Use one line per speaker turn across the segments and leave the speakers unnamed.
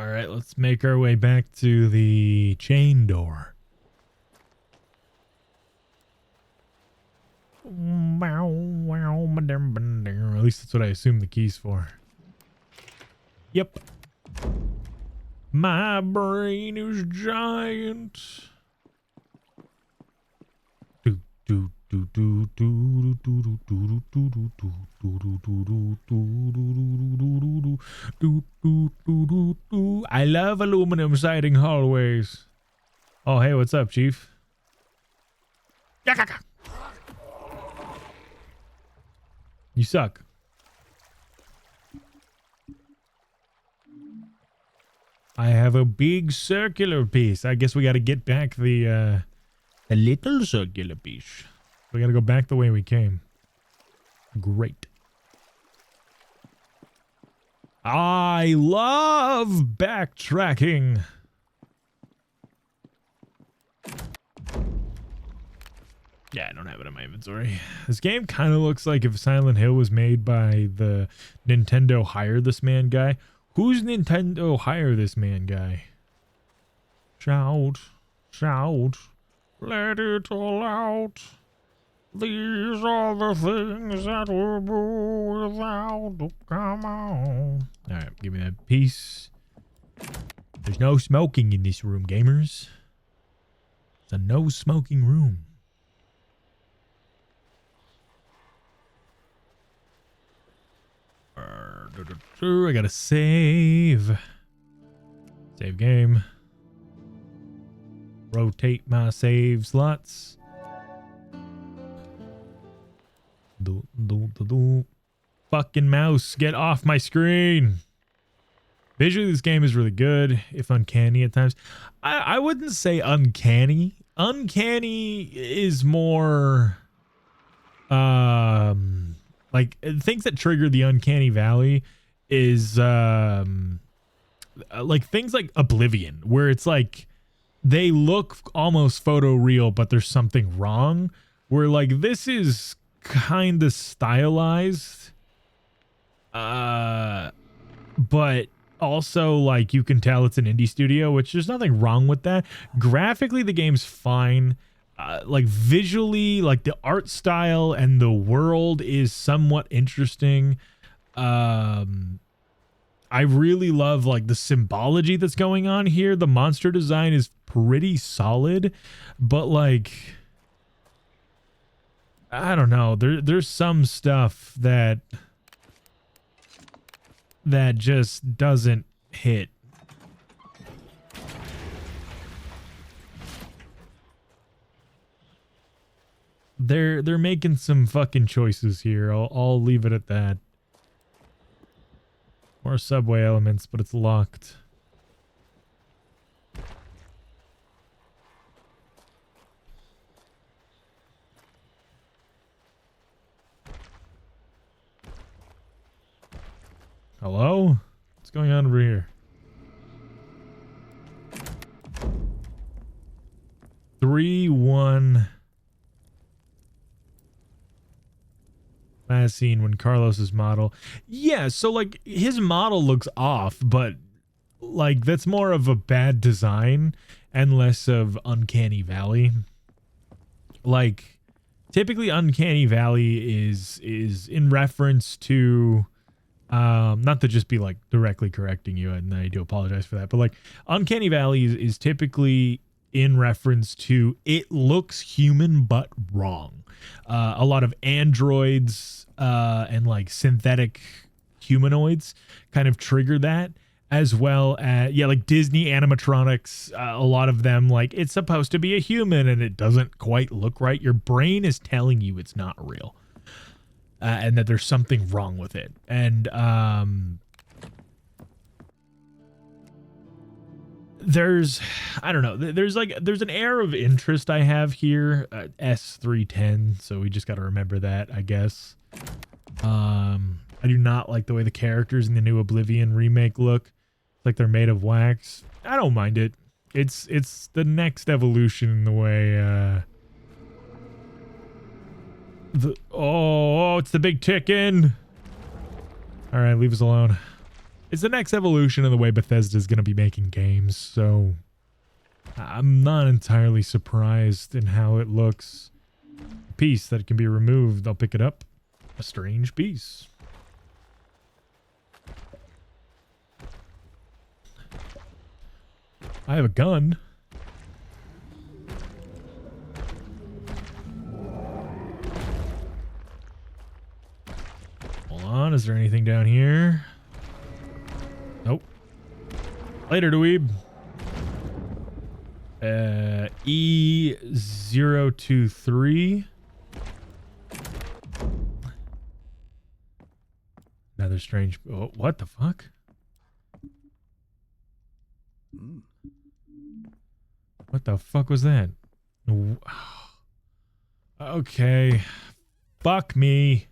All right, let's make our way back to the chain door. At least that's what I assume the key's for. Yep. My brain is giant. I love aluminum siding hallways. Oh, hey, what's up, Chief? You suck. I have a big circular piece. I guess we got to get back the little circular piece. We got to go back the way we came. Great. I love backtracking. Yeah, I don't have it in my inventory. This game kind of looks like if Silent Hill was made by the Nintendo Hire This Man guy. Who's Nintendo Hire This Man guy? Shout, shout, let it all out. These are the things that we'll do without. Come on. All right, give me that piece. There's no smoking in this room, gamers. It's a no smoking room. I gotta save. Save game. Rotate my save slots. Fucking mouse, get off my screen. Visually, this game is really good, if uncanny at times. I wouldn't say uncanny. Uncanny is more like things that trigger the uncanny valley is like things like Oblivion, where it's like they look almost photoreal, but there's something wrong. Where like this is kind of stylized, but also like you can tell it's an indie studio, which there's nothing wrong with that. Graphically, the game's fine. Like visually, like the art style and the world is somewhat interesting. I really love like the symbology that's going on here. The monster design is pretty solid, but like I don't know. There's some stuff that just doesn't hit. They're making some fucking choices here. I'll leave it at that. More subway elements, but it's locked. Hello? What's going on over here? 3-1. Last scene when Carlos's model. Yeah, so like his model looks off, but like that's more of a bad design and less of Uncanny Valley. Like typically Uncanny Valley is in reference to not to just be like directly correcting you, and I do apologize for that, but like Uncanny Valley is typically in reference to it looks human but wrong. A lot of androids and like synthetic humanoids kind of trigger that, as well as like Disney animatronics. A lot of them, like it's supposed to be a human and it doesn't quite look right. Your brain is telling you it's not real, and that there's something wrong with it. And there's I don't know, there's an air of interest I have here. S310, so we just got to remember that, I guess. I do not like the way the characters in the new Oblivion remake look. It's like they're made of wax. I don't mind it. It's the next evolution in the way it's the big chicken. All right, leave us alone. It's the next evolution in the way Bethesda is going to be making games, so I'm not entirely surprised in how it looks. A piece that can be removed, I'll pick it up. A strange piece. I have a gun. Hold on, is there anything down here? Nope. Later, dweeb. E023. Another strange. Oh, what the fuck? What the fuck was that? Okay. Fuck me.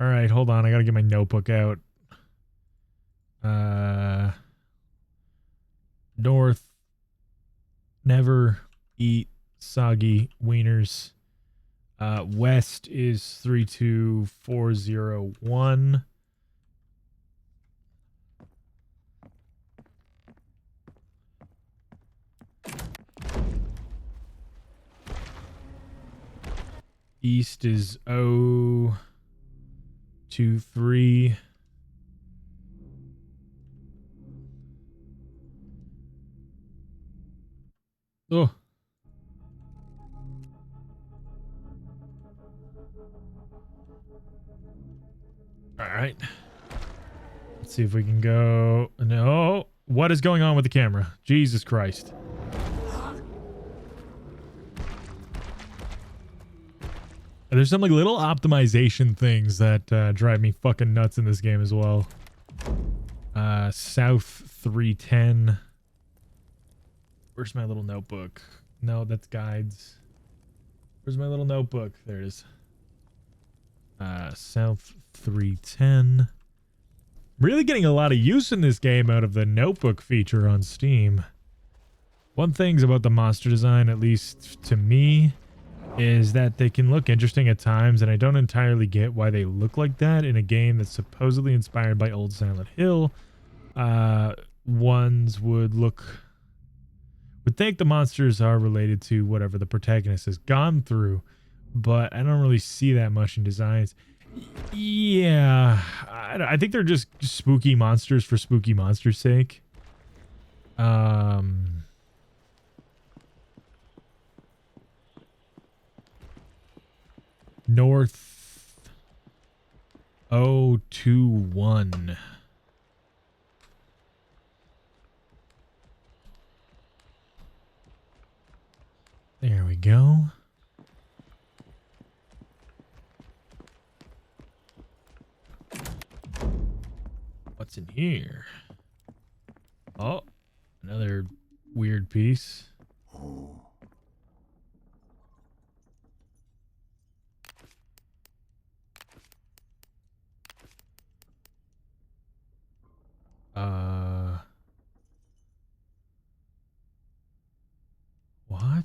All right, hold on. I gotta get my notebook out. North. Never eat soggy wieners. West is 32401. East is 023. Oh. All right. Let's see if we can go. No. What is going on with the camera? Jesus Christ. There's some like little optimization things that drive me fucking nuts in this game as well. South 310. Where's my little notebook? No, that's guides. Where's my little notebook? There it is. South 310. Really getting a lot of use in this game out of the notebook feature on Steam. One thing's about the monster design, at least to me, is that they can look interesting at times, and I don't entirely get why they look like that in a game that's supposedly inspired by old Silent Hill. Ones would think the monsters are related to whatever the protagonist has gone through, but I don't really see that much in designs. Yeah, I think they're just spooky monsters for spooky monsters' sake. North 021. There we go. What's in here? Oh, another weird piece. What?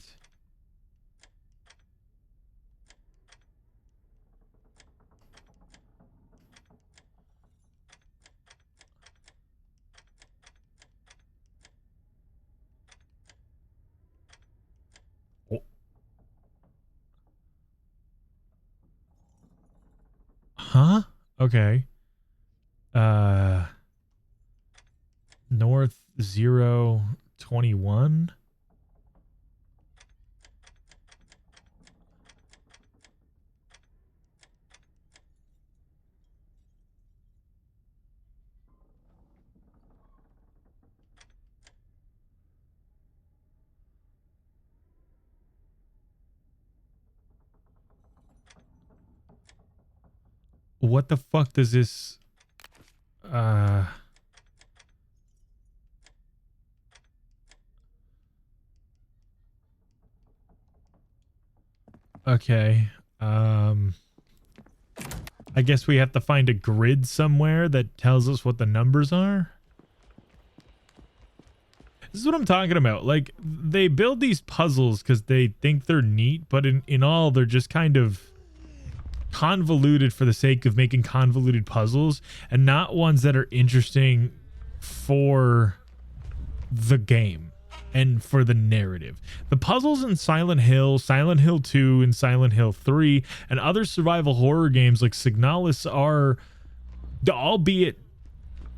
Oh. Huh? Okay. North 021. What the fuck does this okay. I guess we have to find a grid somewhere that tells us what the numbers are. This is what I'm talking about. Like, they build these puzzles because they think they're neat, but in all, they're just kind of convoluted for the sake of making convoluted puzzles and not ones that are interesting for the game and for the narrative. The puzzles in Silent Hill, Silent Hill 2, and Silent Hill 3, and other survival horror games like Signalis are, albeit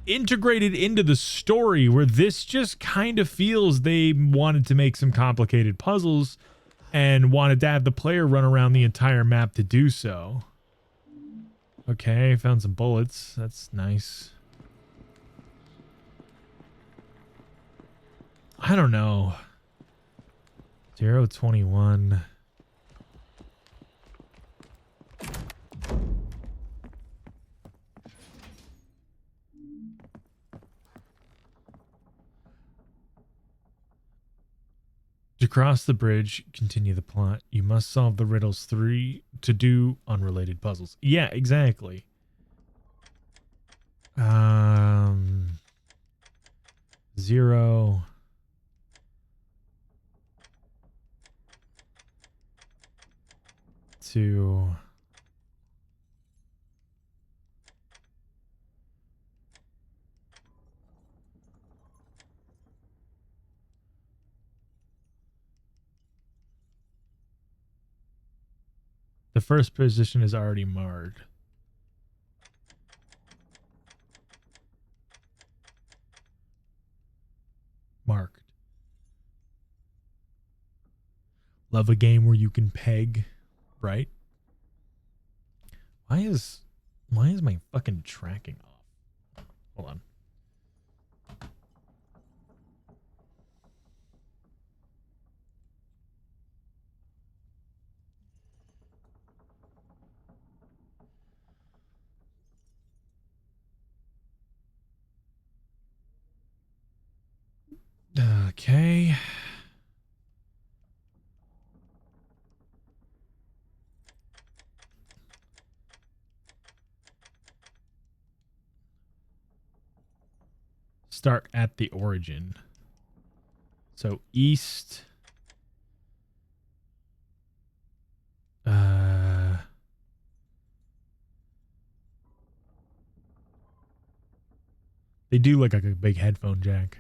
integrated into the story, where this just kind of feels they wanted to make some complicated puzzles and wanted to have the player run around the entire map to do so. Okay, found some bullets. That's nice. I don't know. 021. To cross the bridge, continue the plot. You must solve the riddles 3 to do unrelated puzzles. Yeah, exactly. 0 to the first position is already marred. Marked. Love a game where you can peg, right? Why is my fucking tracking off? Hold on. Okay. Start at the origin. So east. They do look like a big headphone jack.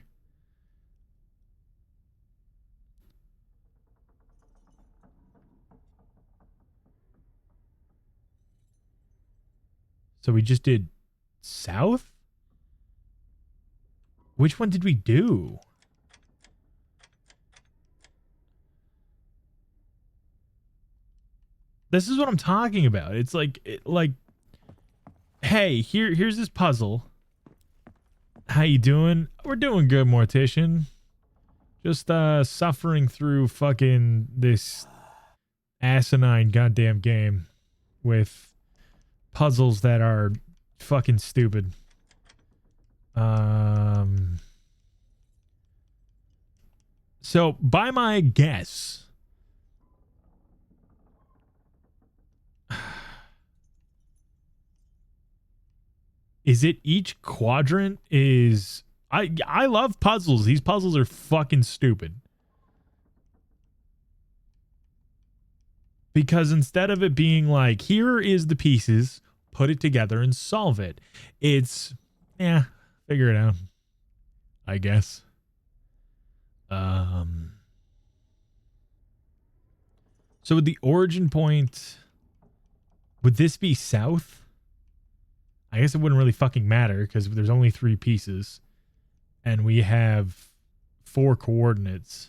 So we just did south? Which one did we do? This is what I'm talking about. It's like, hey, here's this puzzle. How you doing? We're doing good, Mortician. Just suffering through fucking this asinine goddamn game with puzzles that are fucking stupid. So by my guess, is it each quadrant is I love puzzles. These puzzles are fucking stupid. Because instead of it being like, here is the pieces, put it together and solve it, it's, yeah, figure it out, I guess. So with the origin point, would this be south? I guess it wouldn't really fucking matter because there's only 3 pieces and we have 4 coordinates.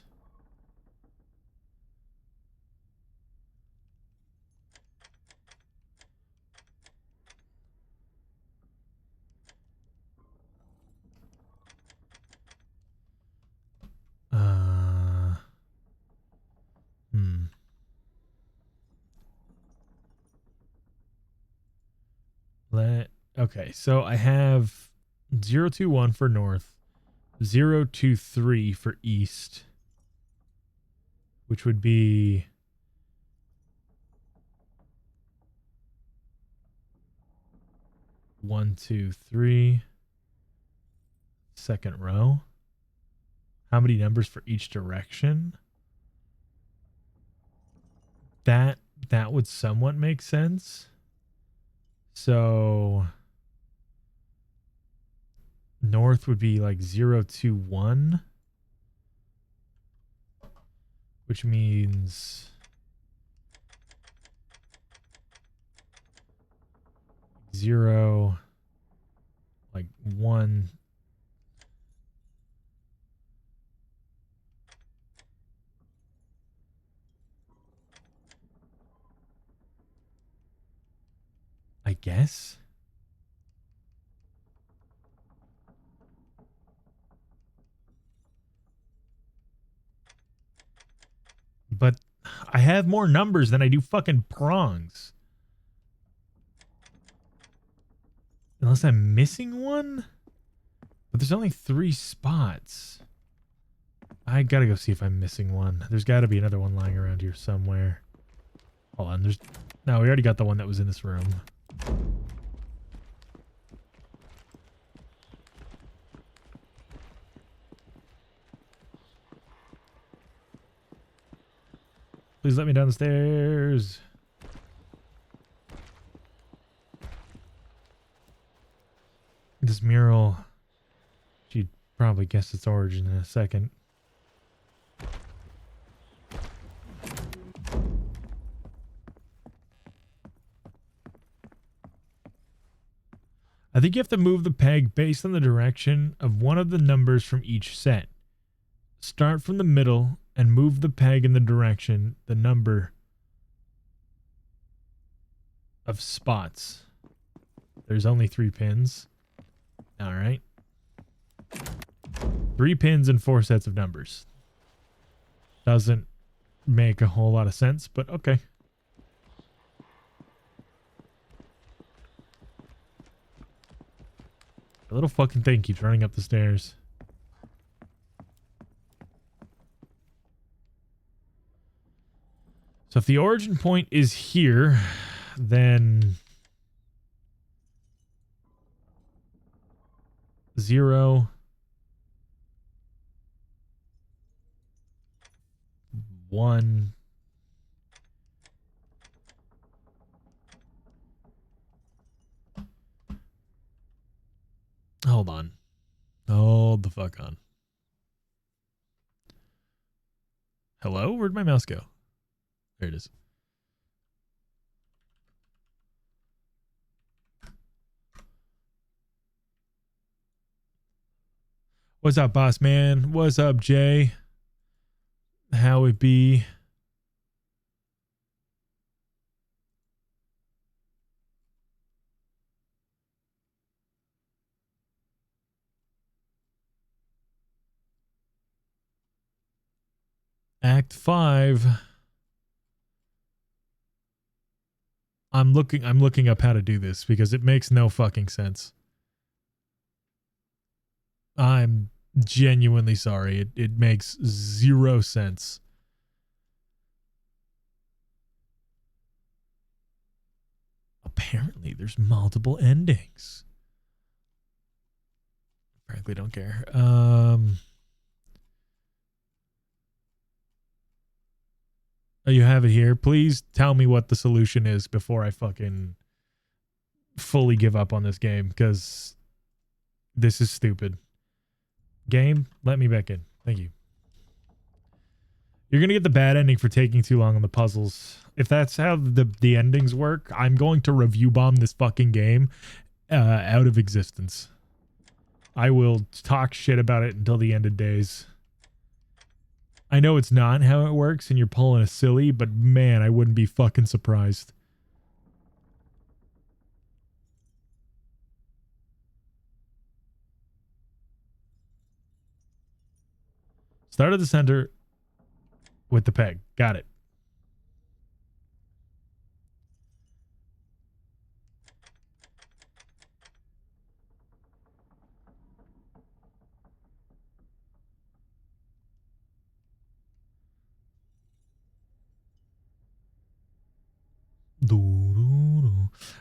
Okay, so I have 021 for north, 023 for east, which would be one, two, three, second row. How many numbers for each direction? That would somewhat make sense. So north would be like 0, 2, 1, which means 0, like 1. I guess. But I have more numbers than I do fucking prongs. Unless I'm missing one? But there's only 3 spots. I gotta go see if I'm missing one. There's gotta be another one lying around here somewhere. Hold on, there's... No, we already got the one that was in this room. Please let me down the stairs. This mural, she'd probably guess its origin in a second. I think you have to move the peg based on the direction of one of the numbers from each set. Start from the middle and move the peg in the direction, the number of spots. There's only 3 pins. All right. 3 pins and 4 sets of numbers. Doesn't make a whole lot of sense, but okay. The little fucking thing keeps running up the stairs. So if the origin point is here, then 0, 1. Hold on. Hold the fuck on. Hello? Where'd my mouse go? There it is. What's up, boss man? What's up, Jay? How it be? Act 5. I'm looking up how to do this because it makes no fucking sense. I'm genuinely sorry. It makes 0 sense. Apparently there's multiple endings. Frankly, don't care. Oh, you have it here. Please tell me what the solution is before I fucking fully give up on this game, because this is stupid. Game, let me back in. Thank you. You're going to get the bad ending for taking too long on the puzzles. If that's how the endings work, I'm going to review bomb this fucking game out of existence. I will talk shit about it until the end of days. I know it's not how it works and you're pulling a silly, but man, I wouldn't be fucking surprised. Start at the center with the peg. Got it.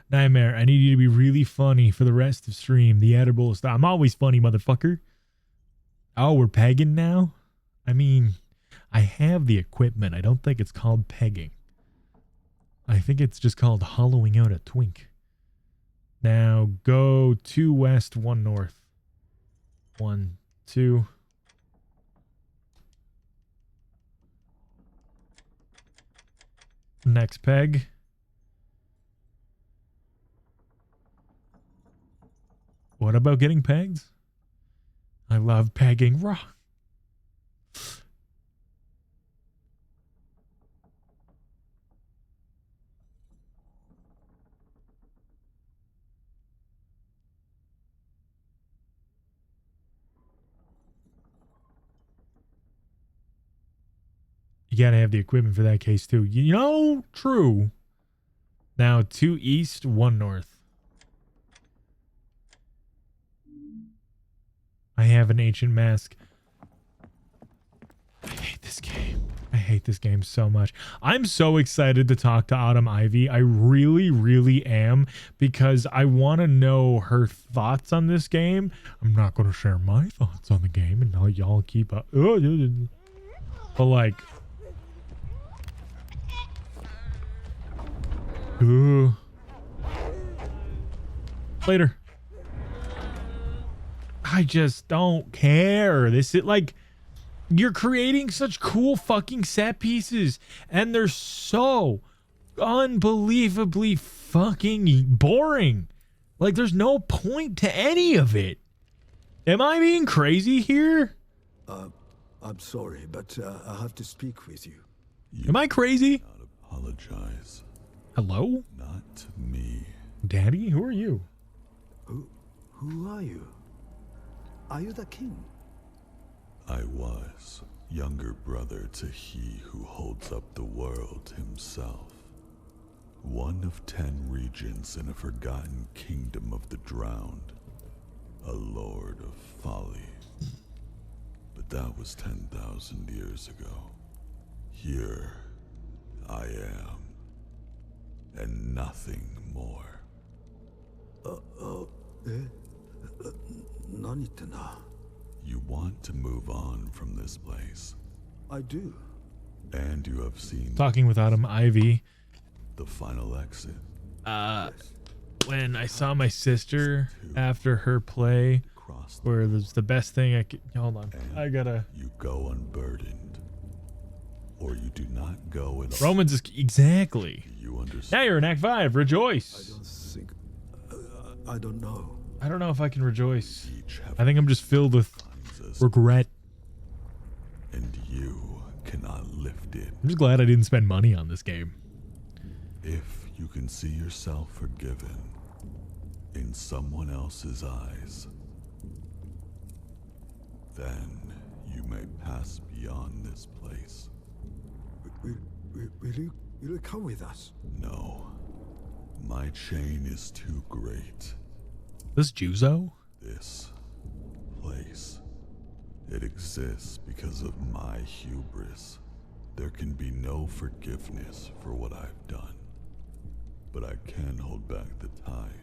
Nightmare, I need you to be really funny for the rest of stream. The edible stuff. I'm always funny, motherfucker. Oh, we're pegging now? I mean, I have the equipment. I don't think it's called pegging. I think it's just called hollowing out a twink. Now go 2 west, 1 north. 1, 2. Next peg. What about getting pegged? I love pegging rock. You gotta have the equipment for that case too. You know, true. Now 2 east, 1 north. I have an ancient mask. I hate this game. I hate this game so much. I'm so excited to talk to Autumn Ivy. I really, really am, because I want to know her thoughts on this game. I'm not going to share my thoughts on the game, and now y'all keep up. But like, later. I just don't care. This is like, you're creating such cool fucking set pieces, and they're so unbelievably fucking boring. Like, there's no point to any of it. Am I being crazy here?
I'm sorry, but I have to speak with you.
Am I crazy?
Not apologize.
Hello?
Not to me.
Daddy? Who are you?
Who are you? Are you the king?
I was younger brother to he who holds up the world himself. One of 10 regents in a forgotten kingdom of the drowned. A lord of folly. But that was 10,000 years ago. Here I am. And nothing more.
何ってな。
You want to move on from this place.
I do.
And you have seen
Talking with Autumn Ivy.
the final exit.
When I saw my sister after her play,
Cross the
where it was the best thing I could. Hold on. I gotta.
You go unburdened. Or you do not go at all.
Romans is exactly.
You understand?
Now you're in Act 5.
I
Rejoice.
don't think. I don't know.
I don't know if I can rejoice.
Each have
I think I'm just filled with
us,
regret.
and you cannot lift it.
I'm just glad I didn't spend money on this game.
If you can see yourself forgiven in someone else's eyes, then you may pass beyond this place.
Will you come with us?
No, my chain is too great.
This Juzo?
This place, it exists because of my hubris. There can be no forgiveness for what I've done. But I can hold back the tide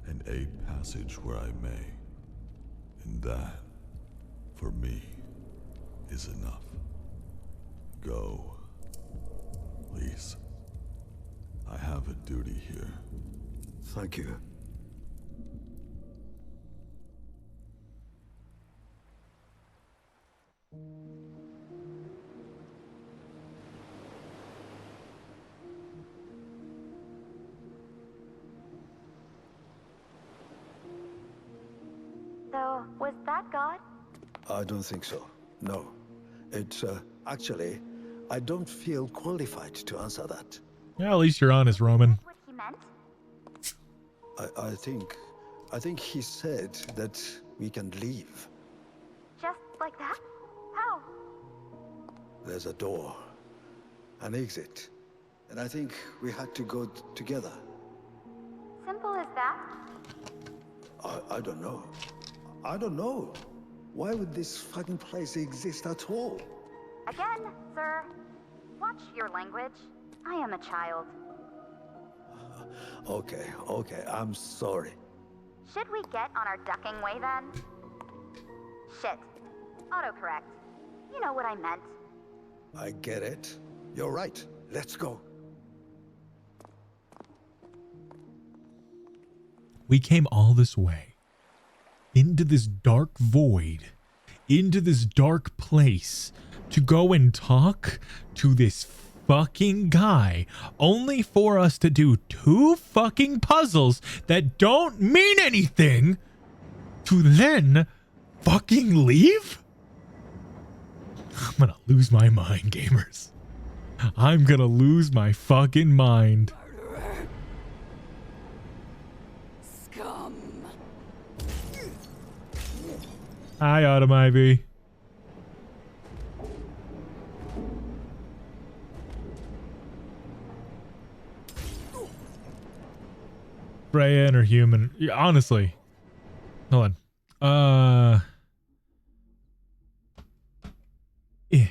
and aid passage where I may. And that, for me, is enough. Go. Please. I have a duty here.
Thank you.
So, was that God?
I don't think so. No. It's, actually, I don't feel qualified to answer that.
Yeah, at least you're honest, Roman.
What he meant?
I think he said that we can leave.
Just like that? How?
There's a door, an exit, and I think we had to go together.
Simple as that?
I don't know. I don't know. Why would this fucking place exist at all?
Again, sir. Watch your language. I am a child.
Okay, I'm sorry.
Should we get on our ducking way then? Shit. Autocorrect. You know what I meant.
I get it. You're right. Let's go.
We came all this way into this dark void, into this dark place to go and talk to this fucking guy, only for us to do 2 fucking puzzles that don't mean anything, to then fucking leave? I'm gonna lose my mind, gamers. I'm gonna lose my fucking mind.
Scum.
Hi, Autumn Ivy. Freya and her human. Yeah, honestly. Hold on. Yeah.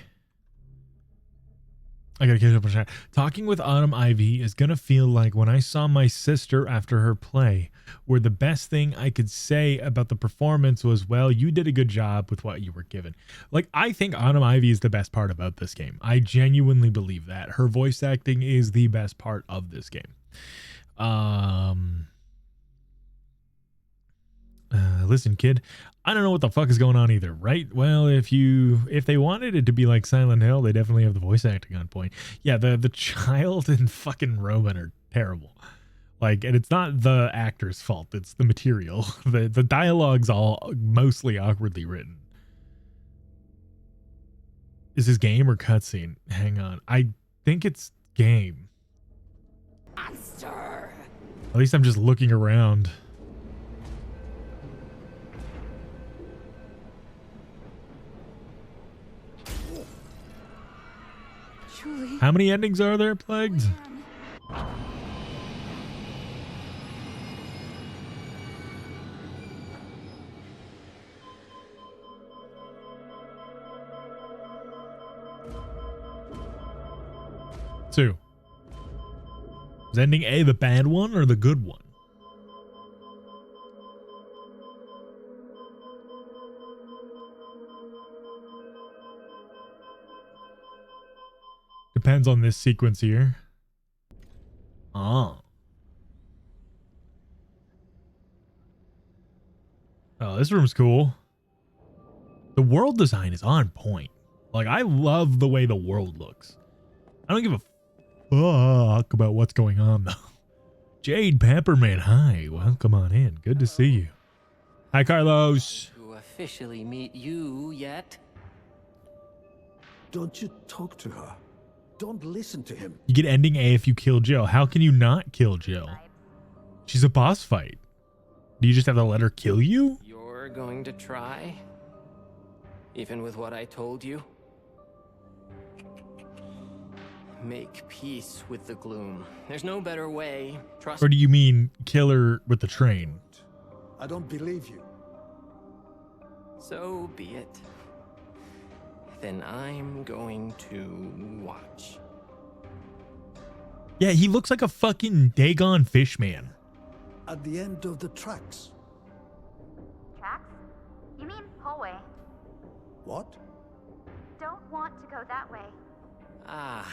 I gotta catch up on chat. Talking with Autumn Ivy is gonna feel like when I saw my sister after her play, where the best thing I could say about the performance was, well, you did a good job with what you were given. Like, I think Autumn Ivy is the best part about this game. I genuinely believe that. Her voice acting is the best part of this game. Listen, kid, I don't know what the fuck is going on either, right? Well, if they wanted it to be like Silent Hill, they definitely have the voice acting on point. Yeah, the child and fucking Roman are terrible. Like, and it's not the actor's fault, it's the material. The dialogue's all mostly awkwardly written. Is this game or cutscene? Hang on. I think it's game.
Monster.
At least I'm just looking around.
Julie.
How many endings are there, Plagued? Two. Is ending A the bad one or the good one? Depends on this sequence here. Oh. Oh, this room's cool. The world design is on point. Like, I love the way the world looks. I don't give a fuck about what's going on, though. Jade Pepperman, hi. Welcome on in. Good to see you. Hi, Carlos.
To officially meet you yet?
Don't you talk to her. Don't listen to him.
You get ending A if you kill Jill. How can you not kill Jill? She's a boss fight. Do you just have to let her kill you?
You're going to try? Even with what I told you? Make peace with the gloom. There's no better way. Trust
Or do you mean kill her with the train?
I don't believe you.
So be it. Then I'm going to watch.
Yeah, he looks like a fucking Dagon Fishman.
At the end of the tracks.
Tracks? You mean hallway?
What?
Don't want to go that way.
Ah,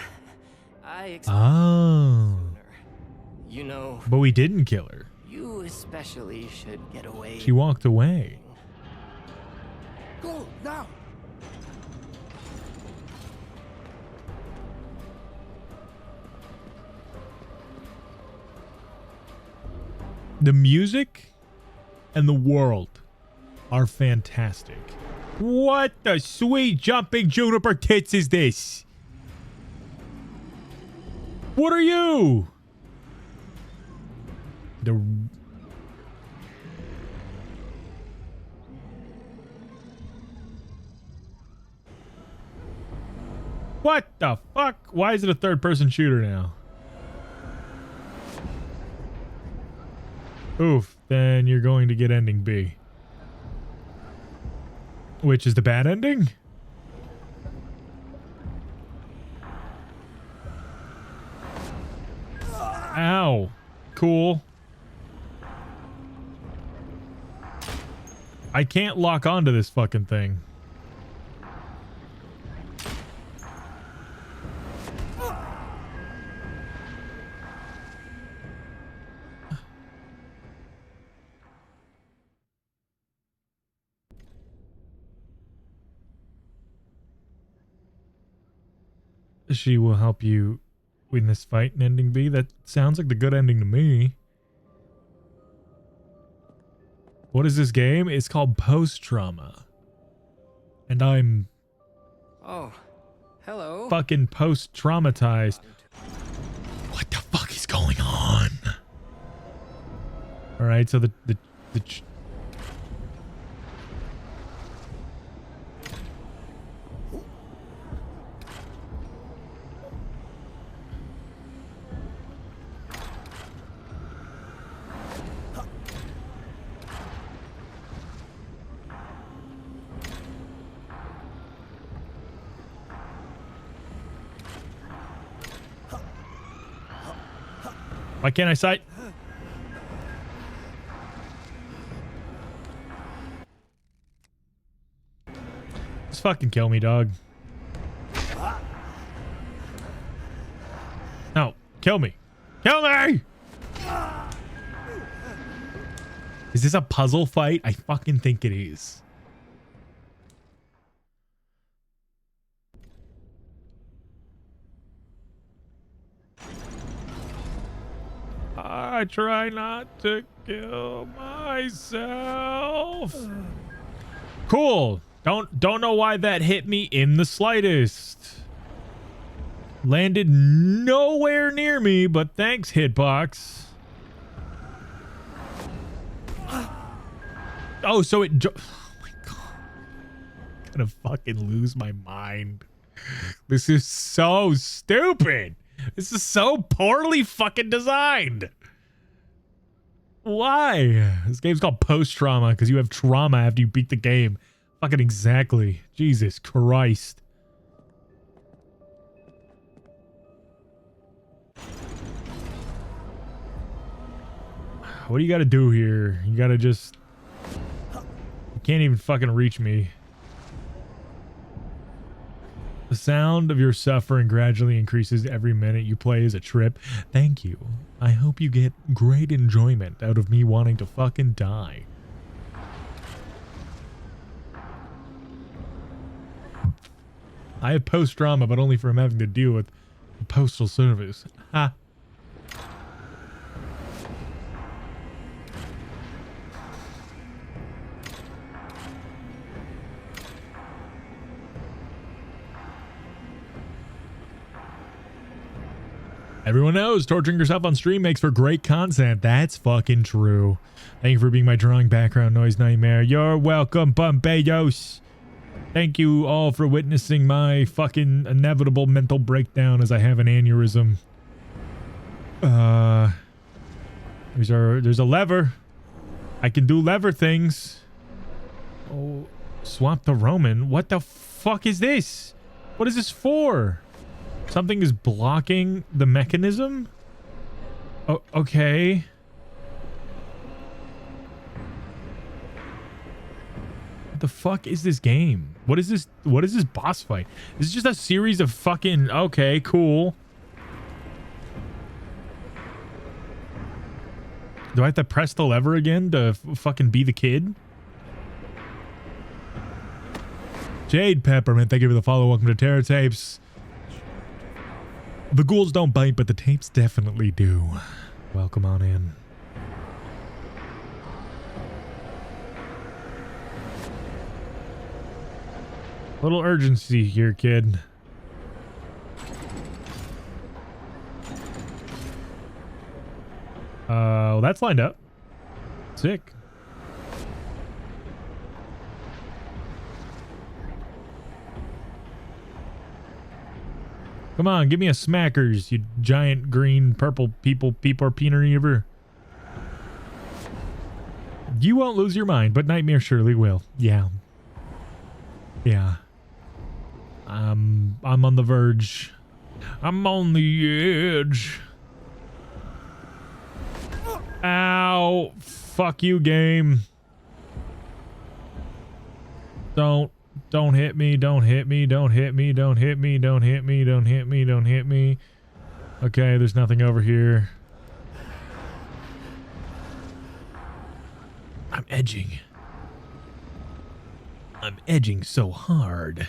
I expected
Oh.
sooner. You know,
But we didn't kill her.
you especially should get away.
She walked away.
Go now.
The music and the world are fantastic. What the sweet jumping juniper tits is this? What are you? The What the fuck? Why is it a third-person shooter now? Oof, then you're going to get ending B. Which is the bad ending? Ow. Cool. I can't lock onto this fucking thing. She will help you win this fight in ending B. That sounds like the good ending to me. What is this game? It's called Post Trauma. And I'm
Oh, hello.
fucking post-traumatized. What the fuck is going on? All right, so the why can't I sight? Just fucking kill me, dog. No, kill me. Kill me! Is this a puzzle fight? I fucking think it is. I try not to kill myself. Cool. Don't know why that hit me in the slightest. Landed nowhere near me, but thanks, hitbox. Oh, so it... Oh my god. I'm gonna fucking lose my mind. This is so stupid. This is so poorly fucking designed. Why? This game's called Post-Trauma because you have trauma after you beat the game. Fucking exactly. Jesus Christ. What do you got to do here? You got to just... You can't even fucking reach me. The sound of your suffering gradually increases every minute you play as a trip. Thank you. I hope you get great enjoyment out of me wanting to fucking die. I have post-trauma, but only from having to deal with the postal service. Ha. Everyone knows torturing yourself on stream makes for great content. That's fucking true. Thank you for being my drawing background noise nightmare. You're welcome, Pompeios. Thank you all for witnessing my fucking inevitable mental breakdown as I have an aneurysm. There's a lever. I can do lever things. Oh, swap the Roman. What the fuck is this? What is this for? Something is blocking the mechanism? Oh, okay. What the fuck is this game? What is this? What is this boss fight? This is just a series of fucking... Okay, cool. Do I have to press the lever again to fucking be the kid? Jade Peppermint, thank you for the follow. Welcome to Terror Tapes. The ghouls don't bite, but the tapes definitely do. Welcome on in. Little urgency here, kid. Well, that's lined up. Sick. Come on, give me a smackers, you giant green purple people peanut eater. You won't lose your mind, but Nightmare surely will. Yeah. Yeah. I'm on the verge. I'm on the edge. Ow. Fuck you, game. Don't hit me. Don't hit me. Don't hit me. Don't hit me. Don't hit me. Don't hit me. Don't hit me. Okay, there's nothing over here. I'm edging. I'm edging so hard.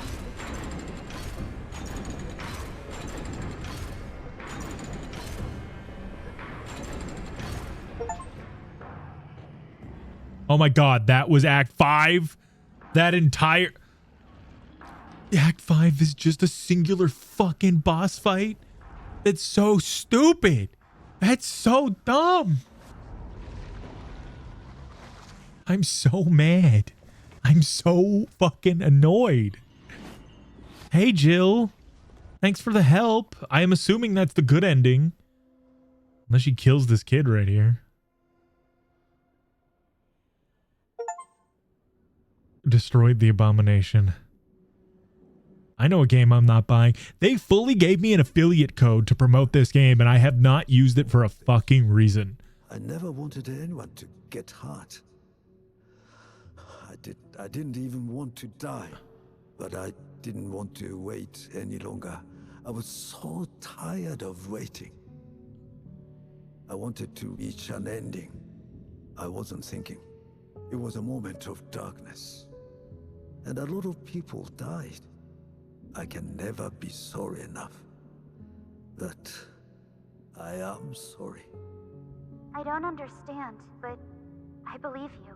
Oh my god, that was Act 5? That entire... Act 5 is just a singular fucking boss fight? That's so stupid. That's so dumb. I'm so mad. I'm so fucking annoyed. Hey, Jill. Thanks for the help. I am assuming that's the good ending. Unless she kills this kid right here. Destroyed the abomination. I know a game I'm not buying. They fully gave me an affiliate code to promote this game, and I have not used it for a fucking reason.
I never wanted anyone to get hurt. I didn't even want to die, but I didn't want to wait any longer. I was so tired of waiting. I wanted to reach an ending. I wasn't thinking. It was a moment of darkness. And a lot of people died. I can never be sorry enough. But I am sorry.
I don't understand, but I believe you.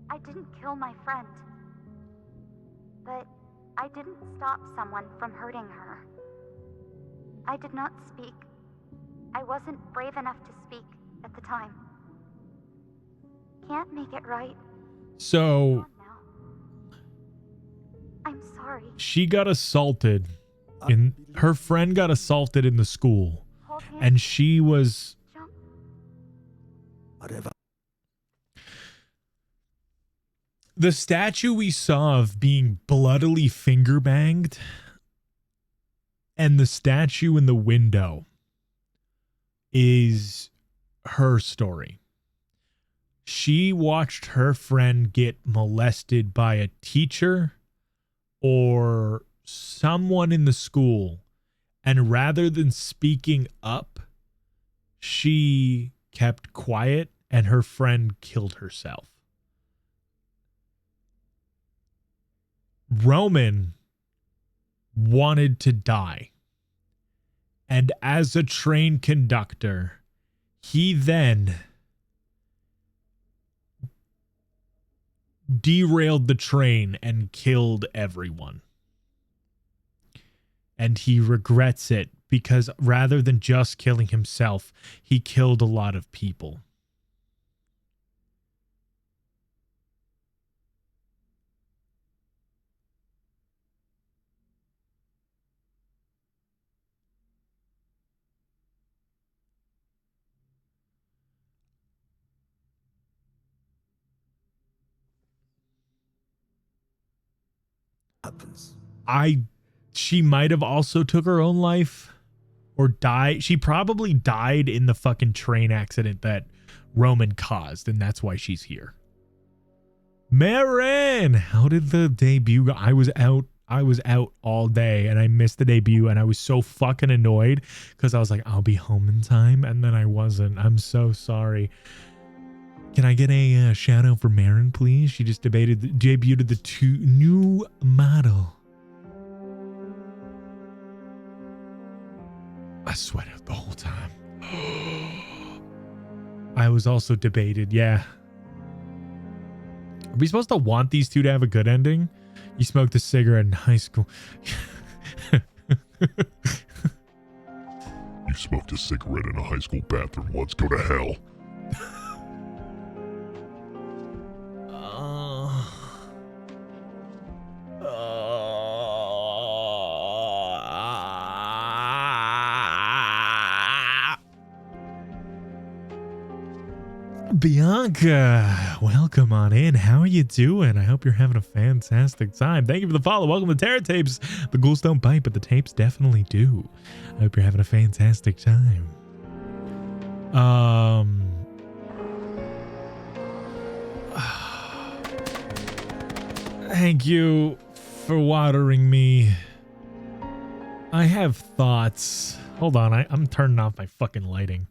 I didn't kill my friend. But I didn't stop someone from hurting her. I did not speak. I wasn't brave enough to speak at the time. Can't make it right.
So...
I'm sorry.
She got assaulted. Her friend got assaulted in the school. And she was...
Whatever.
The statue we saw of being bloodily finger banged and the statue in the window is her story. She watched her friend get molested by a teacher or someone in the school, and rather than speaking up, she kept quiet and her friend killed herself. Roman wanted to die. And as a train conductor, he then derailed the train and killed everyone. And he regrets it because rather than just killing himself, he killed a lot of people.
Happens.
She might have also took her own life or died. She probably died in the fucking train accident that Roman caused, and that's why she's here. Marin, how did the debut go? I was out all day and I missed the debut and I was so fucking annoyed because I was like, I'll be home in time, and then I wasn't. I'm so sorry. Can I get a shout out for Marin, please? She just debuted the new model. I sweated the whole time. I was also debated, yeah. Are we supposed to want these two to have a good ending? You smoked a cigarette in high school.
You smoked a cigarette in a high school bathroom once. Go to hell.
Bianca, welcome on in. How are you doing? I hope you're having a fantastic time. Thank you for the follow. Welcome to Terror Tapes. The ghouls don't bite, but the tapes definitely do. I hope you're having a fantastic time. Thank you for watering me. I have thoughts. Hold on, I'm turning off my fucking lighting.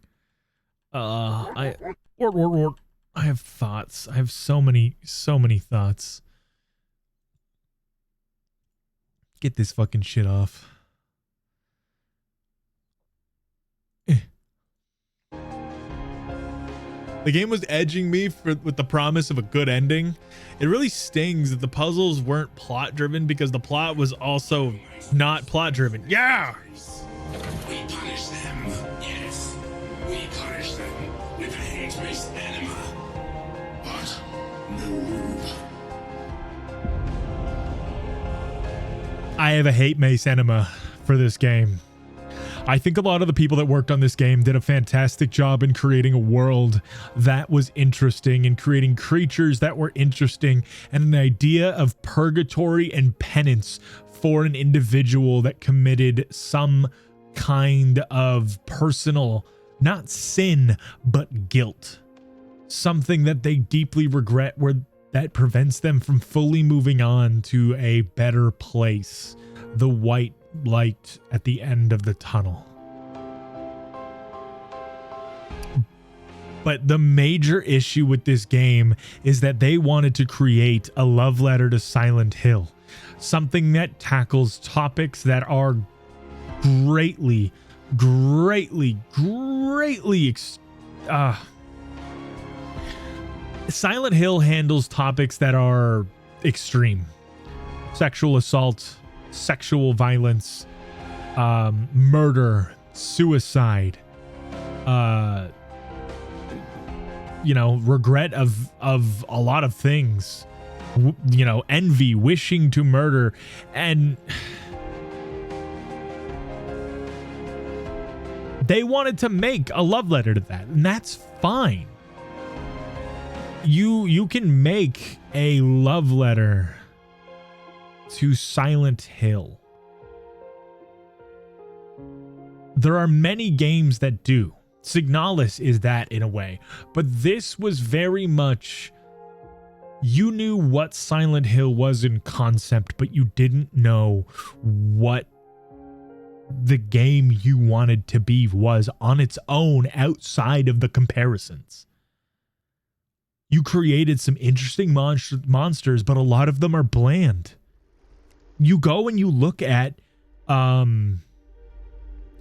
I have thoughts. I have so many thoughts. Get this fucking shit off. The game was edging me with the promise of a good ending. It really stings that the puzzles weren't plot driven because the plot was also not plot driven. Yeah.
We punish them, yes. We punish them with a hate-based enema. But move.
I have a hate mace enema for this game. I think a lot of the people that worked on this game did a fantastic job in creating a world that was interesting and creating creatures that were interesting and an idea of purgatory and penance for an individual that committed some kind of personal, not sin, but guilt. Something that they deeply regret that prevents them from fully moving on to a better place. The white light at the end of the tunnel. But the major issue with this game is that they wanted to create a love letter to Silent Hill, something that tackles topics that are greatly Silent Hill handles topics that are extreme. Sexual assault, sexual violence, murder, suicide, regret of a lot of things, envy, wishing to murder, and they wanted to make a love letter to that, and that's fine. You can make a love letter to Silent Hill. There are many games that do. Signalis is that in a way, but this was very much, you knew what Silent Hill was in concept, but you didn't know what the game you wanted to be was on its own outside of the comparisons. You created some interesting monsters, but a lot of them are bland. You go and you look at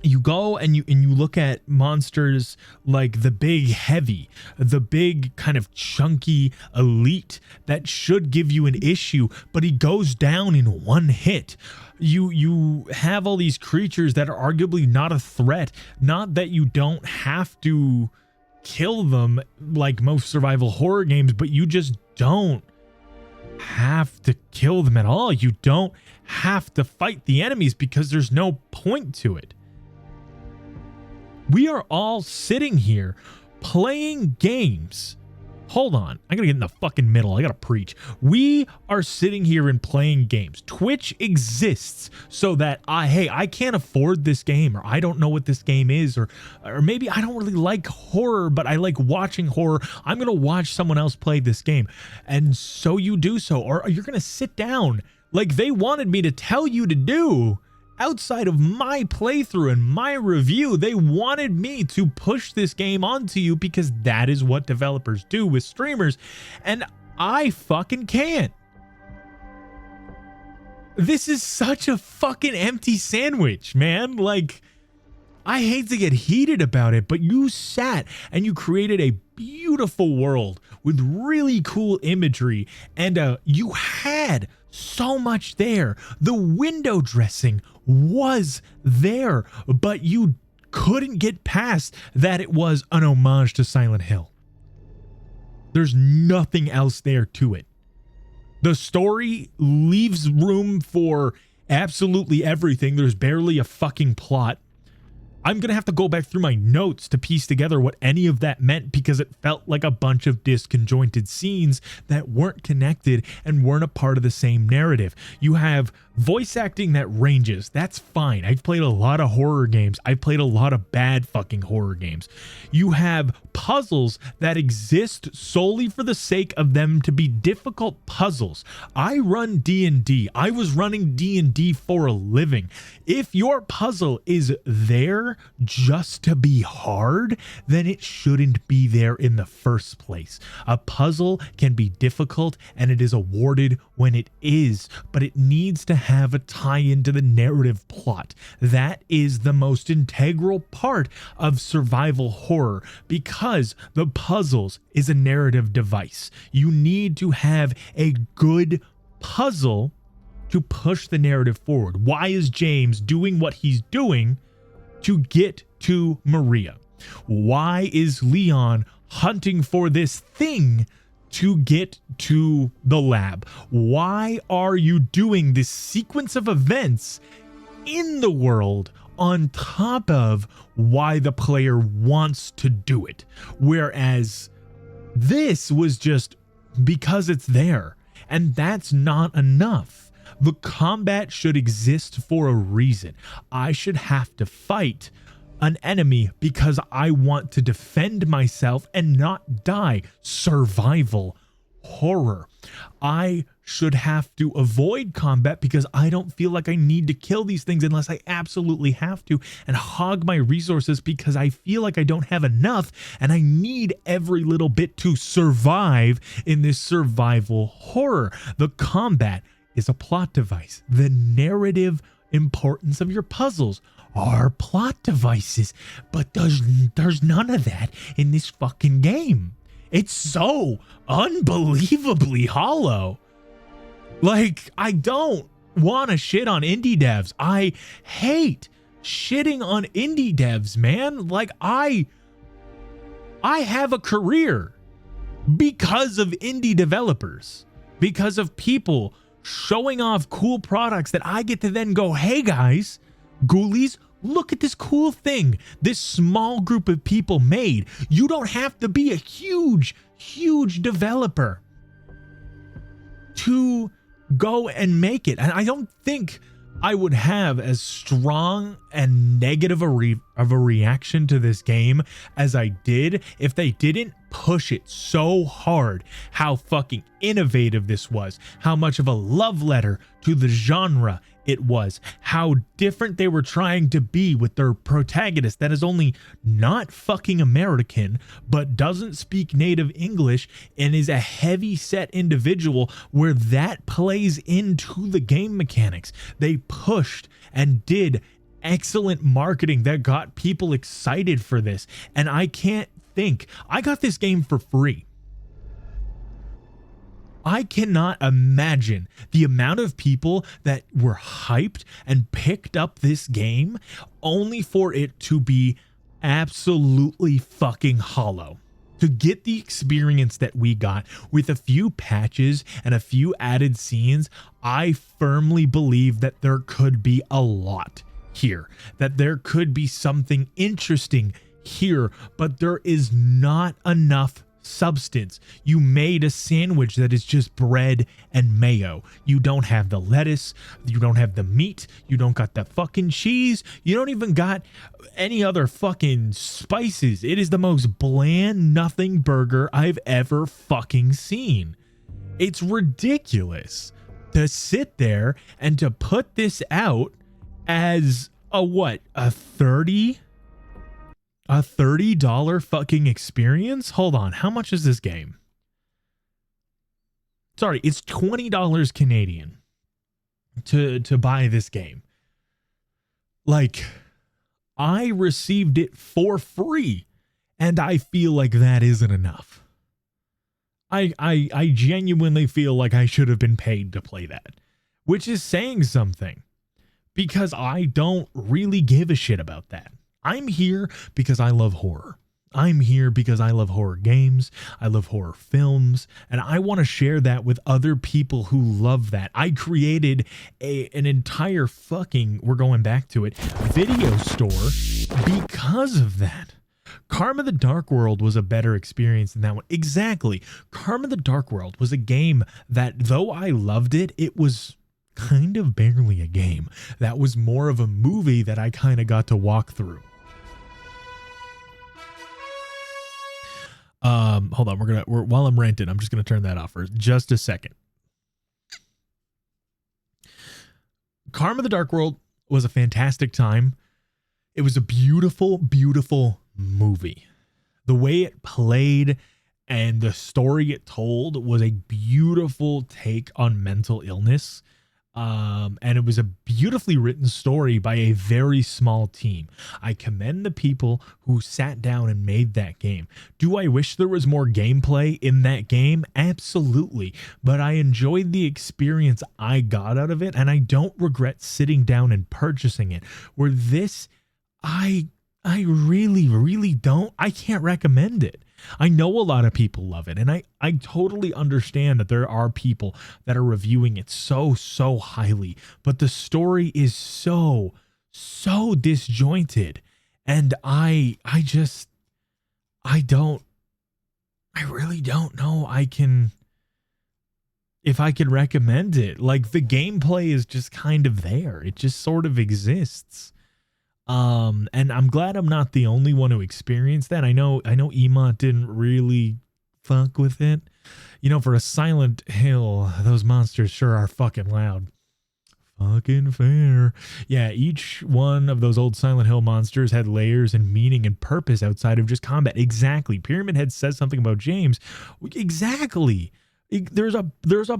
you look at monsters like the big heavy, the big kind of chunky elite that should give you an issue, but he goes down in one hit. You have all these creatures that are arguably not a threat, not that you don't have to kill them like most survival horror games, but you just don't have to kill them at all. You don't have to fight the enemies because there's no point to it. We are all sitting here playing games. Hold on. I gotta get in the fucking middle. I gotta preach. We are sitting here and playing games. Twitch exists so that I can't afford this game, or I don't know what this game is, or maybe I don't really like horror, but I like watching horror. I'm gonna watch someone else play this game. And so you do so, or you're gonna sit down like they wanted me to tell you to do. Outside of my playthrough and my review, they wanted me to push this game onto you because that is what developers do with streamers, and I fucking can't. This is such a fucking empty sandwich, man. Like, I hate to get heated about it, but you sat and you created a beautiful world with really cool imagery, and you had so much there. The window dressing was there, but you couldn't get past that it was an homage to Silent Hill. There's nothing else there to it. The story leaves room for absolutely everything. There's barely a fucking plot. I'm going to have to go back through my notes to piece together what any of that meant, because it felt like a bunch of disconjointed scenes that weren't connected and weren't a part of the same narrative. You have voice acting that ranges. That's fine. I've played a lot of horror games. I've played a lot of bad fucking horror games. You have puzzles that exist solely for the sake of them to be difficult puzzles. I run D&D. I was running D&D for a living. If your puzzle is there just to be hard, then it shouldn't be there in the first place. A puzzle can be difficult, and it is awarded when it is, but it needs to have a tie-in to the narrative plot. That is the most integral part of survival horror, because the puzzles is a narrative device. You need to have a good puzzle to push the narrative forward. Why is James doing what he's doing to get to Maria? Why is Leon hunting for this thing to get to the lab? Why are you doing this sequence of events in the world on top of why the player wants to do it? Whereas this was just because it's there, and that's not enough. The combat should exist for a reason. I should have to fight an enemy because I want to defend myself and not die. Survival horror. I should have to avoid combat because I don't feel like I need to kill these things unless I absolutely have to, and hog my resources because I feel like I don't have enough and I need every little bit to survive in this survival horror. The combat is a plot device. The narrative importance of your puzzles are plot devices, but there's none of that in this fucking game. It's so unbelievably hollow. Like, I don't want to shit on indie devs. I hate shitting on indie devs, man. Like, I have a career because of indie developers, because of people showing off cool products that I get to then go, hey guys, ghoulies, look at this cool thing this small group of people made. You don't have to be a huge developer to go and make it. And I don't think I would have as strong and negative of a reaction to this game as I did if they didn't push it so hard. How fucking innovative this was, how much of a love letter to the genre it was, how different they were trying to be with their protagonist that is only not fucking American but doesn't speak native English and is a heavy set individual, where that plays into the game mechanics. They pushed and did excellent marketing that got people excited for this. And I can't think, I got this game for free. I cannot imagine the amount of people that were hyped and picked up this game only for it to be absolutely fucking hollow. To get the experience that we got with a few patches and a few added scenes, I firmly believe that there could be a lot here, that there could be something interesting here, but there is not enough substance. You made a sandwich that is just bread and mayo. You don't have the lettuce, you don't have the meat, you don't got the fucking cheese, you don't even got any other fucking spices. It is the most bland nothing burger I've ever fucking seen. It's ridiculous to sit there and to put this out as a what? A $30 fucking experience? Hold on. How much is this game? Sorry, it's $20 Canadian to buy this game. Like, I received it for free, and I feel like that isn't enough. I genuinely feel like I should have been paid to play that, which is saying something, because I don't really give a shit about that. I'm here because I love horror. I'm here because I love horror games. I love horror films, and I want to share that with other people who love that. I created an entire fucking, we're going back to it, video store because of that. Karma the Dark World was a better experience than that one. Exactly. Karma the Dark World was a game that, though I loved it, it was kind of barely a game. That was more of a movie that I kind of got to walk through. Hold on, while I'm ranting, I'm just gonna turn that off for just a second. Karma the Dark World was a fantastic time. It was a beautiful, beautiful movie. The way it played and the story it told was a beautiful take on mental illness. And it was a beautifully written story by a very small team. I commend the people who sat down and made that game. Do I wish there was more gameplay in that game? Absolutely. But I enjoyed the experience I got out of it, and I don't regret sitting down and purchasing it. Where this, I really don't. I can't recommend it. I know a lot of people love it, and I totally understand that there are people that are reviewing it so highly, but the story is so disjointed, and I really don't know if I can recommend it. Like, the gameplay is just kind of there. It just sort of exists. And I'm glad I'm not the only one who experienced that. I know Emot didn't really fuck with it. You know, for a Silent Hill, those monsters sure are fucking loud. Fucking fair. Yeah, each one of those old Silent Hill monsters had layers and meaning and purpose outside of just combat. Exactly. Pyramid Head says something about James. Exactly. There's a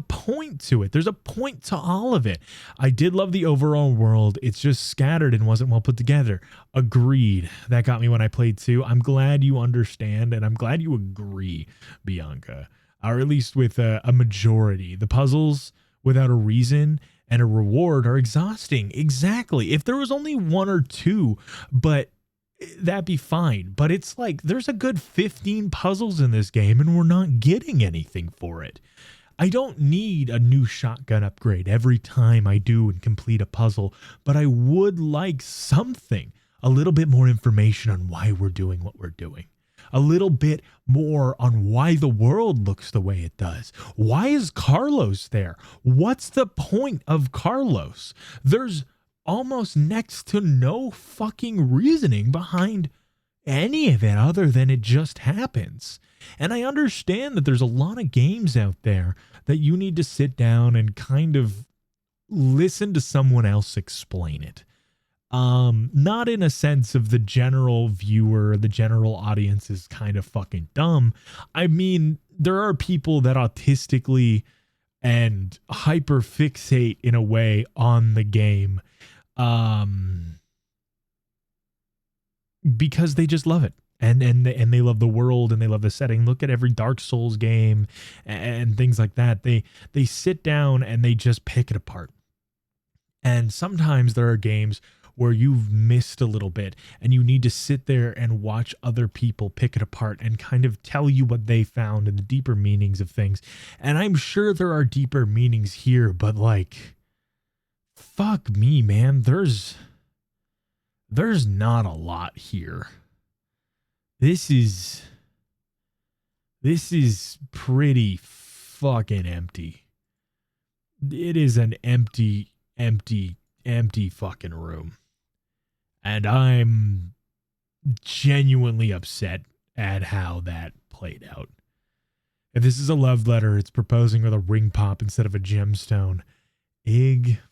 point to it. There's a point to all of it. I did love the overall world. It's just scattered and wasn't well put together. Agreed. That got me when I played too. I'm glad you understand, and I'm glad you agree, Bianca, or at least with a majority. The puzzles without a reason and a reward are exhausting. Exactly. If there was only one or two, but that'd be fine. But it's like there's a good 15 puzzles in this game and we're not getting anything for it. I don't need a new shotgun upgrade every time I do and complete a puzzle, but I would like something, a little bit more information on why we're doing what we're doing. A little bit more on why the world looks the way it does. Why is Carlos there? What's the point of Carlos? There's almost next to no fucking reasoning behind any of it other than it just happens. And I understand that there's a lot of games out there that you need to sit down and kind of listen to someone else explain it. Not in a sense of the general viewer, the general audience is kind of fucking dumb. I mean, there are people that autistically and hyper fixate in a way on the game because they just love it, and they love the world and they love the setting. Look at every Dark Souls game and things like that. They sit down and they just pick it apart. And sometimes there are games where you've missed a little bit and you need to sit there and watch other people pick it apart and kind of tell you what they found and the deeper meanings of things. And I'm sure there are deeper meanings here, but like, fuck me, man. There's not a lot here. This is pretty fucking empty. It is an empty fucking room. And I'm genuinely upset at how that played out. If this is a love letter, it's proposing with a ring pop instead of a gemstone.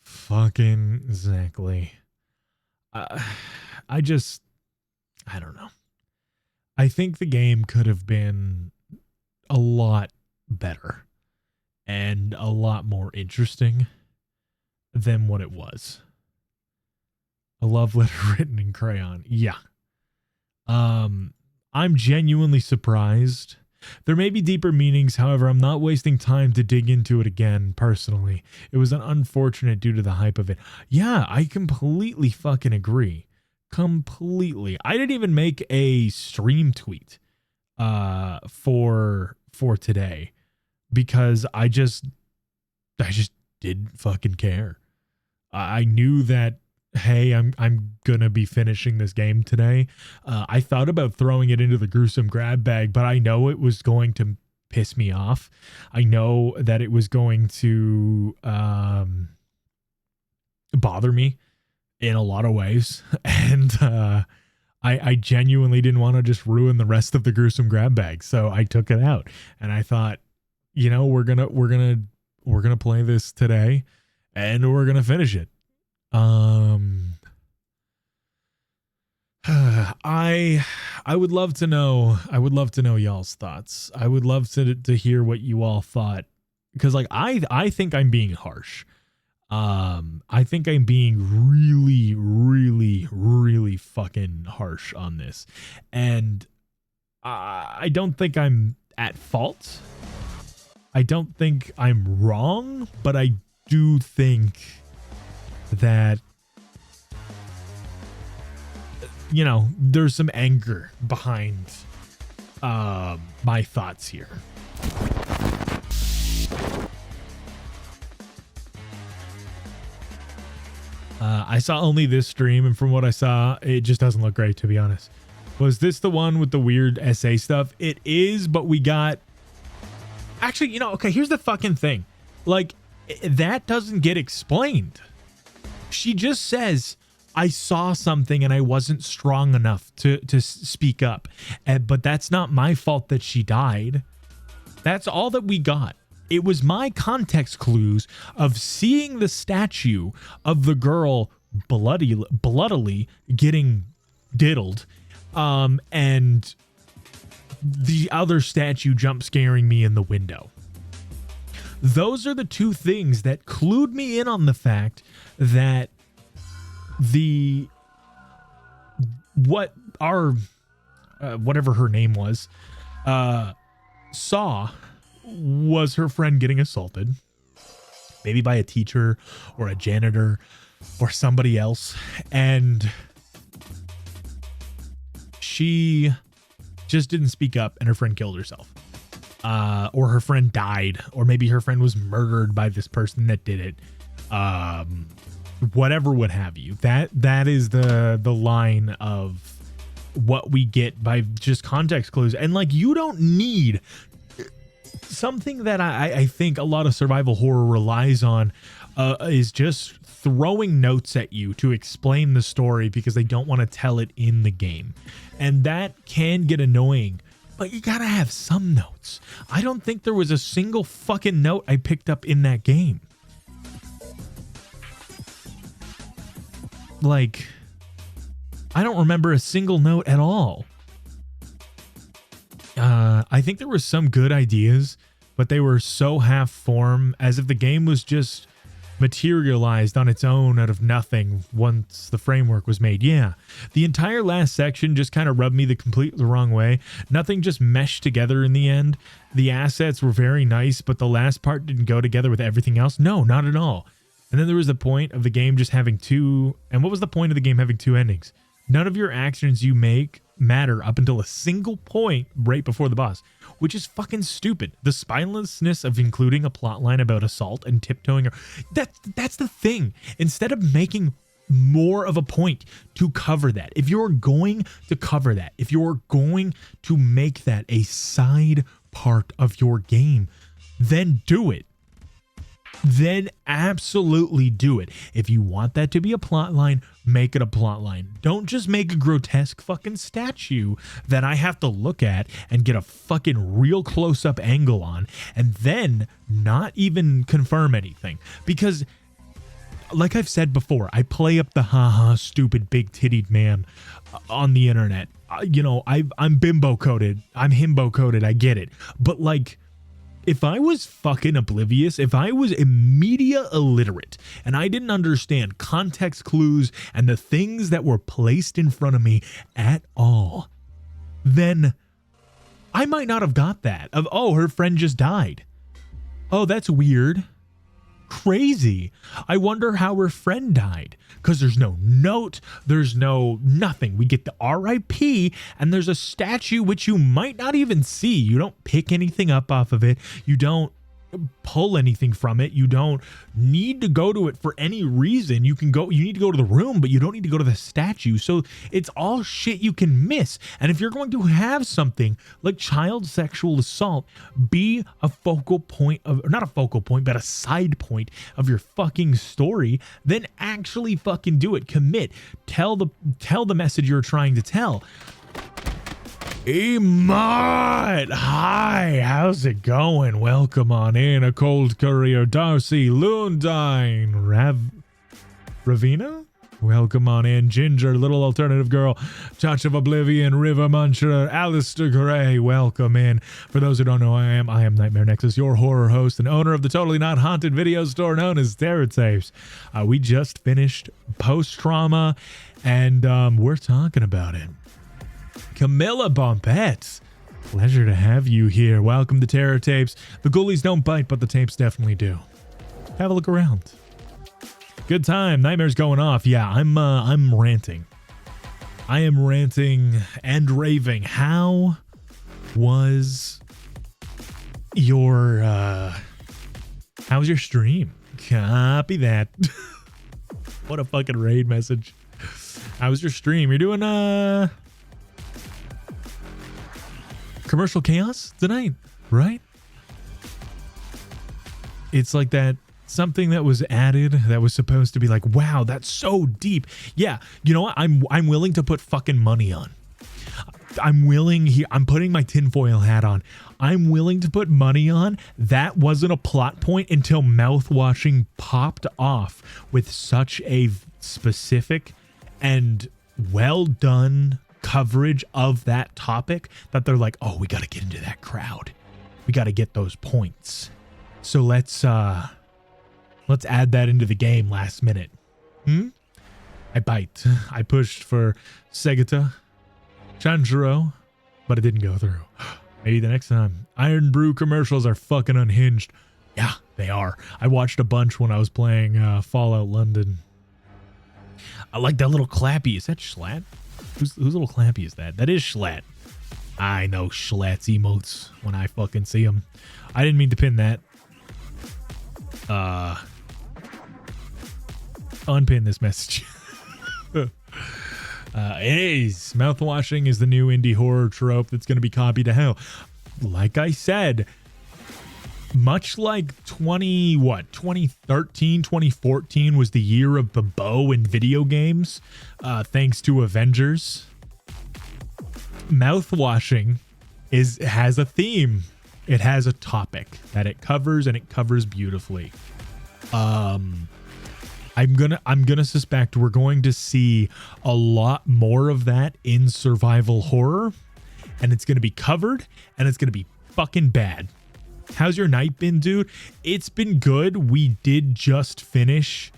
Fucking exactly. I don't know. I think the game could have been a lot better and a lot more interesting than what it was. A love letter written in crayon. Yeah. I'm genuinely surprised. There may be deeper meanings, however, I'm not wasting time to dig into it again, personally. It was unfortunate due to the hype of it. Yeah, I completely fucking agree. Completely. I didn't even make a stream tweet for today because I just didn't fucking care. I knew that, hey, I'm gonna be finishing this game today. I thought about throwing it into the gruesome grab bag, but I know it was going to piss me off. I know that it was going to bother me in a lot of ways, and I genuinely didn't want to just ruin the rest of the gruesome grab bag, so I took it out. And I thought, you know, we're gonna play this today, and we're gonna finish it. I would love to know. I would love to know y'all's thoughts. I would love to hear what you all thought, because like I think I'm being harsh. I think I'm being really fucking harsh on this, and I don't think I'm at fault. I don't think I'm wrong, but I do think that, you know, there's some anger behind my thoughts here. I saw only this stream, and from what I saw, it just doesn't look great, to be honest. Was this the one with the weird SA stuff? It is, but we got... Actually, you know, okay, here's the fucking thing. Like, that doesn't get explained. She just says, I saw something and I wasn't strong enough to speak up. But that's not my fault that she died. That's all that we got. It was my context clues of seeing the statue of the girl bloodily getting diddled, and the other statue jump scaring me in the window. Those are the two things that clued me in on the fact that whatever her name was, saw was her friend getting assaulted, maybe by a teacher or a janitor or somebody else, and she just didn't speak up and her friend killed herself, or her friend died, or maybe her friend was murdered by this person that did it, whatever would have you. That is the line of what we get by just context clues. And like, you don't need something that I think a lot of survival horror relies on, is just throwing notes at you to explain the story because they don't want to tell it in the game. And that can get annoying, but you gotta have some notes. I don't think there was a single fucking note I picked up in that game. Like, I don't remember a single note at all. I think there were some good ideas, but they were so half form, as if the game was just materialized on its own out of nothing once the framework was made. Yeah, the entire last section just kind of rubbed me the wrong way. Nothing just meshed together in the end. The assets were very nice, but the last part didn't go together with everything else. No, not at all. And then there was the point of the game just having two... And what was the point of the game having two endings? None of your actions you make matter up until a single point right before the boss, which is fucking stupid. The spinelessness of including a plot line about assault and tiptoeing, that's the thing. Instead of making more of a point to cover that, if you're going to cover that, if you're going to make that a side part of your game, then do it. Then absolutely do it. If you want that to be a plot line, make it a plot line. Don't just make a grotesque fucking statue that I have to look at and get a fucking real close-up angle on, and then not even confirm anything. Because, like I've said before, I play up the haha stupid big-tittied man on the internet. You know, I'm bimbo-coded. I'm himbo-coded. I get it. But like, if I was fucking oblivious, if I was media illiterate and I didn't understand context clues and the things that were placed in front of me at all, then I might not have got that of, oh, her friend just died. Oh, that's weird. Crazy. I wonder how her friend died, because there's no note, there's no nothing. We get the RIP, and there's a statue which you might not even see. You don't pick anything up off of it. You don't pull anything from it. You don't need to go to it for any reason. You need to go to the room, but you don't need to go to the statue. So it's all shit you can miss. And if you're going to have something like child sexual assault be a focal point of, not a focal point, but a side point of your fucking story, then actually fucking do it. Commit. Tell the message you're trying to tell. Emot! Hi, how's it going? Welcome on in. A cold courier, Darcy, Lundine, Ravina? Welcome on in. Ginger, Little Alternative Girl, Touch of Oblivion, River Muncher, Alistair Gray, welcome in. For those who don't know who I am Nightmare Nexus, your horror host and owner of the Totally Not Haunted video store known as Terror Tapes. We just finished Post-Trauma, and we're talking about it. Camilla Bombette, pleasure to have you here. Welcome to Terror Tapes. The ghoulies don't bite, but the tapes definitely do. Have a look around. Good time. Nightmare's going off. Yeah, I'm ranting. I am ranting and raving. How was your stream? Copy that. What a fucking raid message. How was your stream? You're doing commercial chaos tonight, right? It's like that something that was added that was supposed to be like, wow, that's so deep. Yeah, you know what? I'm willing to put fucking money on. I'm putting my tinfoil hat on. I'm willing to put money on that wasn't a plot point until Mouthwashing popped off with such a specific and well done coverage of that topic that they're like, oh, we got to get into that crowd. We got to get those points. So let's add that into the game last minute. I bite. I pushed for Segata, Chanjuro, but it didn't go through. Maybe the next time. Iron Brew commercials are fucking unhinged. Yeah, they are. I watched a bunch when I was playing Fallout London. I like that little clappy. Is that Schlatt? Whose little clappy is that? That is Schlatt. I know Schlatt's emotes when I fucking see them. I didn't mean to pin that. Unpin this message. It is. Mouthwashing is the new indie horror trope that's going to be copied to hell. Like I said, much like 2013, 2014 was the year of the bow in video games, thanks to Avengers. Mouthwashing has a theme. It has a topic that it covers, and it covers beautifully. I'm gonna suspect we're going to see a lot more of that in survival horror, and it's gonna be covered, and it's gonna be fucking bad. How's your night been, dude? It's been good. We did just finish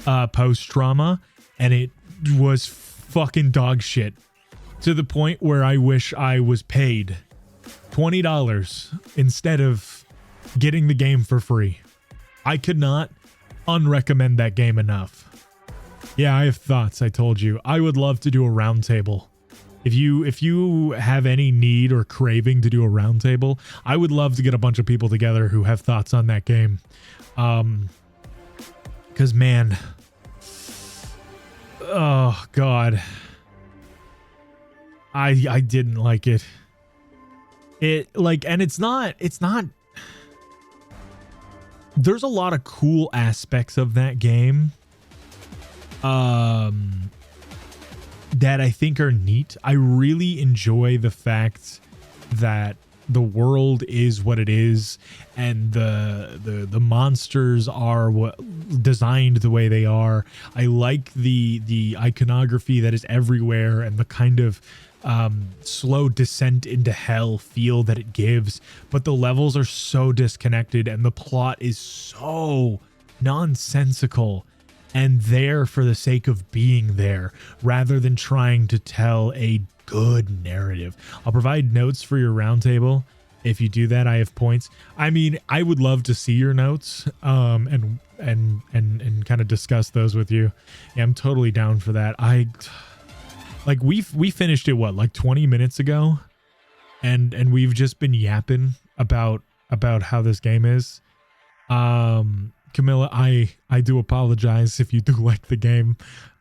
Post-Trauma, and it was fucking dog shit to the point where I wish I was paid $20 instead of getting the game for free. I could not unrecommend that game enough. Yeah, I have thoughts. I told you. I would love to do a roundtable. If you have any need or craving to do a roundtable, I would love to get a bunch of people together who have thoughts on that game. Because man, oh god, I didn't like it. And it's not. There's a lot of cool aspects of that game that I think are neat. I really enjoy the fact that the world is what it is, and the monsters are designed the way they are. I like the iconography that is everywhere, and the kind of slow descent into hell feel that it gives, but the levels are so disconnected, and the plot is so nonsensical and there for the sake of being there rather than trying to tell a good narrative. I'll provide notes for your roundtable. If you do that, I have points. I mean, I would love to see your notes and kind of discuss those with you. Yeah, I'm totally down for that. Like we finished it like 20 minutes ago, and we've just been yapping about how this game is. Camilla, I do apologize if you do like the game,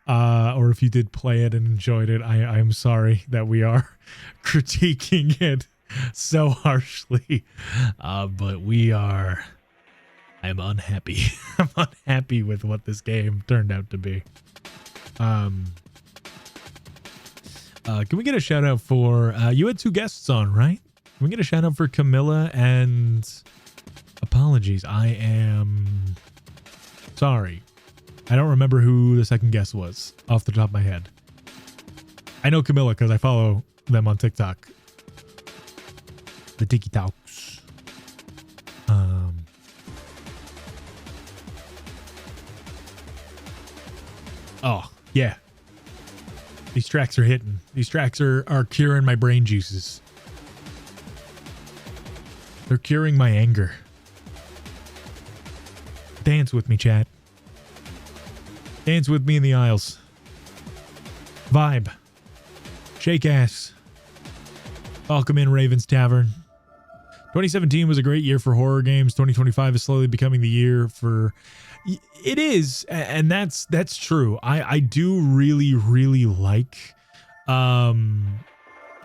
or if you did play it and enjoyed it. I am sorry that we are critiquing it so harshly, but I'm unhappy. I'm unhappy with what this game turned out to be. Can we get a shout out for you had two guests on, right? Can we get a shout out for Camilla and apologies? I am sorry I don't remember who the second guest was off the top of my head. I know Camilla because I follow them on TikTok. The TikToks. Oh, yeah. These tracks are hitting. These tracks are curing my brain juices. They're curing my anger. Dance with me, chat. Dance with me in the aisles. Vibe. Shake ass. Welcome in, Raven's Tavern. 2017 was a great year for horror games. 2025 is slowly becoming the year for... It is, and that's true. I do really like a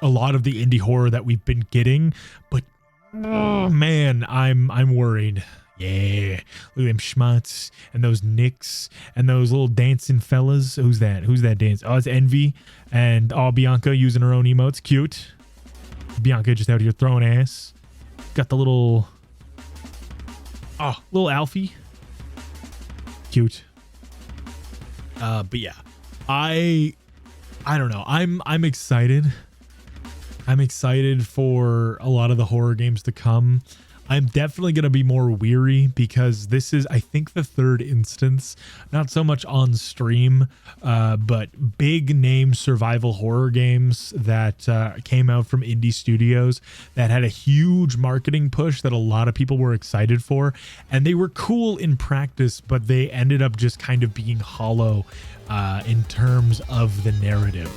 lot of the indie horror that we've been getting, but oh man, I'm worried. Yeah, look at them schmutz and those nicks and those little dancing fellas. Who's that? Who's that dance? Oh, it's Envy and Bianca using her own emotes. Cute. Bianca just out here throwing ass. Got the little Alfie. Cute. But yeah, I don't know. I'm excited. I'm excited for a lot of the horror games to come. I'm definitely going to be more weary because this is, I think, the third instance, not so much on stream, but big name survival horror games that came out from indie studios that had a huge marketing push that a lot of people were excited for. And they were cool in practice, but they ended up just kind of being hollow in terms of the narrative.